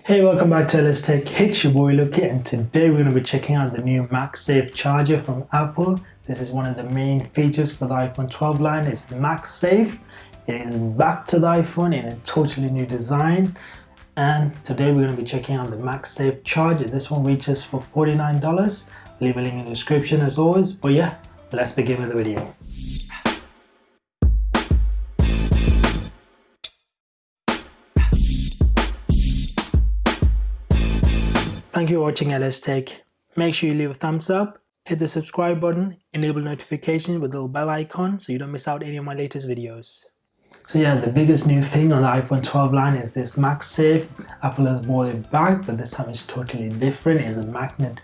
Hey, welcome back to LS Tech. It's your boy Lucky, and today we're going to be checking out the new MagSafe Charger from Apple. This is one of the main features for the iPhone 12 line. It's MagSafe. It is back to the iPhone in a totally new design. And today we're going to be checking out the MagSafe Charger. This one reaches for $49. I'll leave a link in the description as always. But yeah, let's begin with the video. Thank you for watching LS Tech. Make sure you leave a thumbs up, hit the subscribe button, enable notification with the little bell icon so you don't miss out any of my latest videos. So yeah, the biggest new thing on the iPhone 12 line is this MagSafe. Apple has brought it back, but this time it's totally different. It's a magnet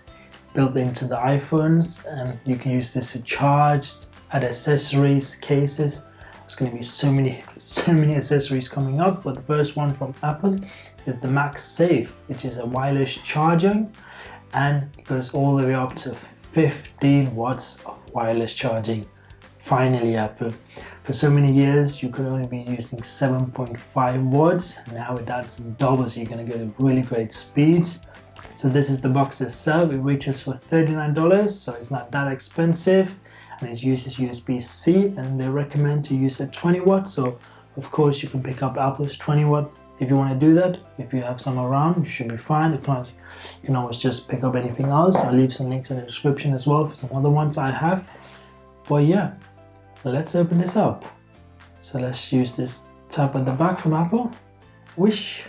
built into the iPhones, and you can use this to charge, add accessories, cases. There's going to be so many accessories coming up, but the first one from Apple is the MagSafe, which is a wireless charger, and it goes all the way up to 15 watts of wireless charging. Finally, Apple. For so many years you could only be using 7.5 watts. Now that's double, so you're going to get a really great speed. So this is the box itself. It reaches for $39, so it's not that expensive, and it uses USB-C, and they recommend to use a 20 watt. So of course you can pick up Apple's 20 watt if you want to do that. If you have some around, you should be fine. If not, you can always just pick up anything else. I'll leave some links in the description as well for some other ones I have. But yeah, let's open this up. So let's use this tab at the back from Apple. Wish.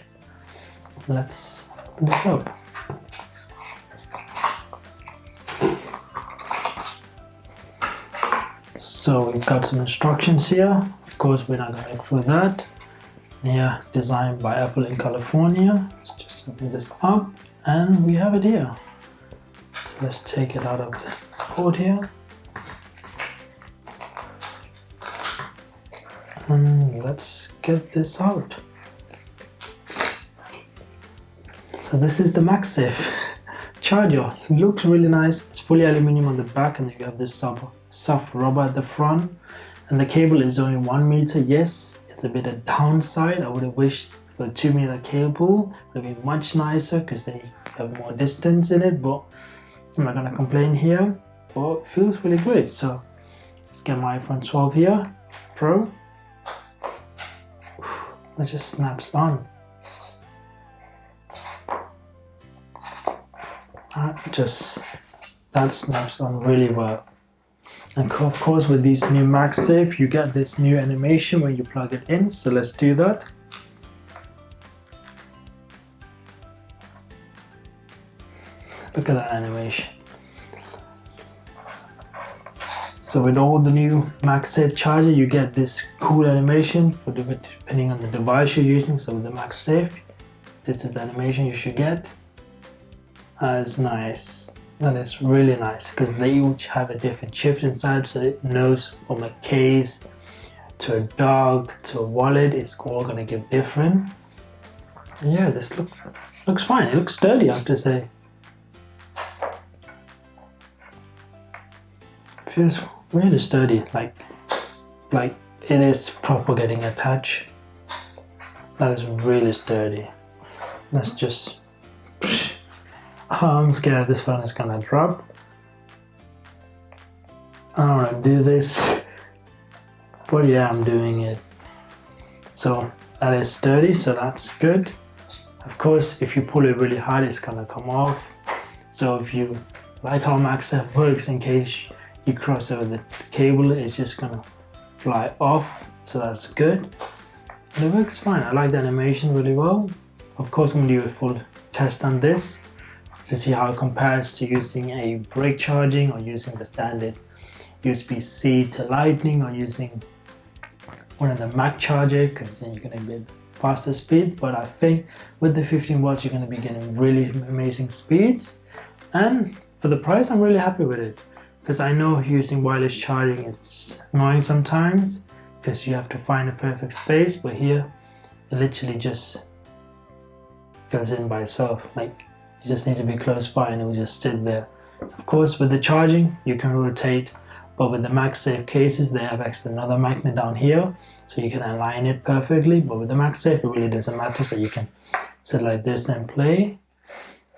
Let's open this up. So we've got some instructions here. Of course, we're not going to look through that. Yeah, designed by Apple in California. Let's just open this up, and we have it here. So let's take it out of the port here. And let's get this out. So this is the MagSafe charger. It looks really nice. It's fully aluminum on the back, and then you have this soft rubber at the front. And the cable is only 1 meter. Yes, it's a bit of downside. I would have wished for a 2 meter cable. It would have been much nicer because then you have more distance in it, but I'm not gonna complain here. But it feels really great. So let's get my iPhone 12 here, Pro. That just snaps on. That snaps on really well. And of course, with these new MagSafe, you get this new animation when you plug it in. So let's do that. Look at that animation. So with all the new MagSafe charger, you get this cool animation for depending on the device you're using. So with the MagSafe, this is the animation you should get. That's nice. That is really nice because they each have a different chip inside, so it knows from a case to a dog to a wallet, it's all gonna give different. And yeah, this looks fine. It looks sturdy, I have to say. Feels really sturdy, like it is proper getting attached. That is really sturdy. Let's just. I'm scared this phone is gonna drop. I don't want to do this, but yeah, I'm doing it. So that is sturdy, so that's good. Of course, if you pull it really hard, it's gonna come off. So if you like how MagSafe works, in case you cross over the cable, it's just gonna fly off. So that's good. And it works fine. I like the animation really well. Of course, I'm gonna do a full test on this to see how it compares to using a brake charging or using the standard USB-C to Lightning, or using one of the Mac charger, because then you're going to get faster speed. But I think with the 15 watts you're going to be getting really amazing speeds, and for the price I'm really happy with it, because I know using wireless charging is annoying sometimes because you have to find a perfect space, but here it literally just goes in by itself. Like, you just need to be close by and it will just sit there. Of course, with the charging, you can rotate, but with the MagSafe cases, they have another magnet down here, so you can align it perfectly. But with the MagSafe, it really doesn't matter, so you can Set like this and play.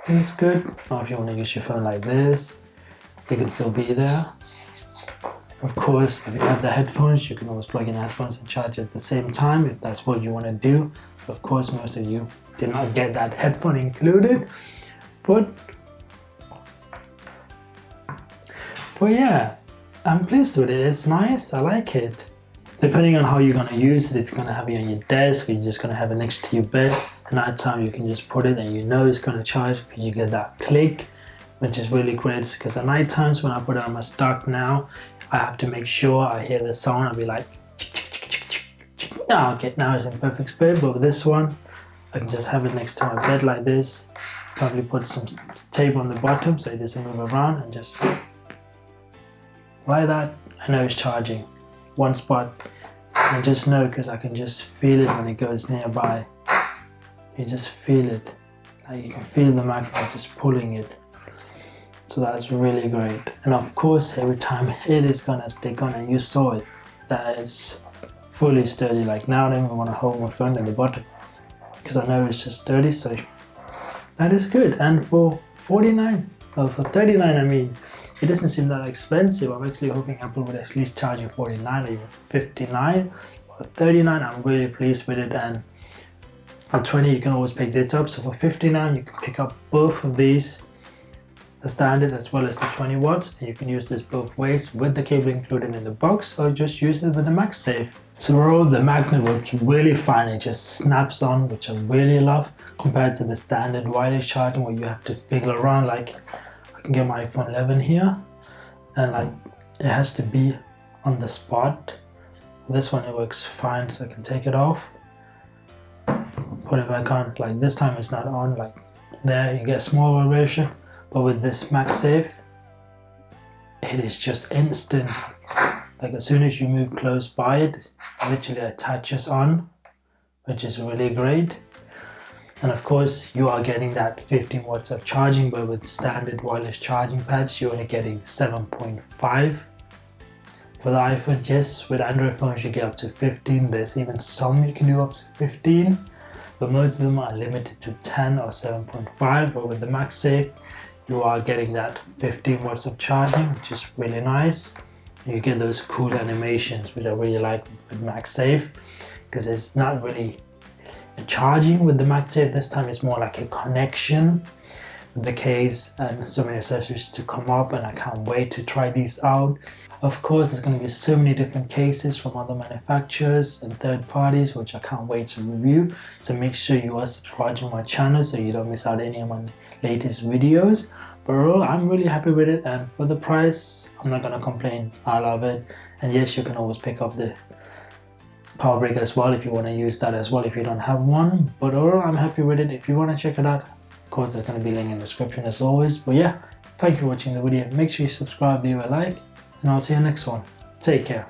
It's good. Or if you want to use your phone like this, it can still be there. Of course, if you have the headphones, you can always plug in the headphones and charge at the same time if that's what you want to do. Of course, most of you did not get that headphone included, but yeah, I'm pleased with it. It's nice. I like it. Depending on how you're going to use it, if you're going to have it on your desk or you're just going to have it next to your bed, at night time you can just put it and you know it's going to charge because you get that click, which is really great. Because at night times when I put it on my stock now, I have to make sure I hear the sound. I'll be like, okay, now it's in perfect speed. But with this one, I can just have it next to my bed like this. Probably put some tape on the bottom so it doesn't move around, and just like that, I know it's charging one spot. I just know because I can just feel it when it goes nearby. You just feel it, like you can feel the magnet just pulling it. So that's really great. And of course, every time it is gonna stick on, and you saw it, that is fully sturdy. Like now I don't even want to hold my phone at the bottom because I know it's just sturdy. So that is good. And for for 39, I mean, it doesn't seem that expensive. I'm actually hoping Apple would at least charge you 49 or even 59 or 39. I'm really pleased with it. And for 20, you can always pick this up. So for 59, you can pick up both of these, the standard as well as the 20 watts, and you can use this both ways with the cable included in the box, or just use it with the MagSafe. So overall, the magnet works really fine. It just snaps on, which I really love, compared to the standard wireless charging where you have to figure around. Like I can get my iPhone 11 here, and like it has to be on the spot. This one, it works fine, so I can take it off, put it back on. Like this time it's not on, like there you get small vibration. But with this MagSafe, it is just instant. Like as soon as you move close by it, it literally attaches on, which is really great. And of course, you are getting that 15 watts of charging, but with the standard wireless charging pads, you're only getting 7.5. For the iPhone, yes, with Android phones, you get up to 15. There's even some you can do up to 15, but most of them are limited to 10 or 7.5. But with the MagSafe, you are getting that 15 watts of charging, which is really nice. You get those cool animations, which I really like with MagSafe, because it's not really a charging with the MagSafe. This time it's more like a connection with the case and so many accessories to come up, and I can't wait to try these out. Of course, there's going to be so many different cases from other manufacturers and third parties, which I can't wait to review. So make sure you are subscribed to my channel so you don't miss out any of my latest videos. But overall, I'm really happy with it, and for the price, I'm not gonna complain. I love it. And yes, you can always pick up the power brick as well if you want to use that as well if you don't have one. But overall, I'm happy with it. If you want to check it out, of course, there's going to be a link in the description as always. But yeah, thank you for watching the video. Make sure you subscribe, leave a like, and I'll see you next one. Take care.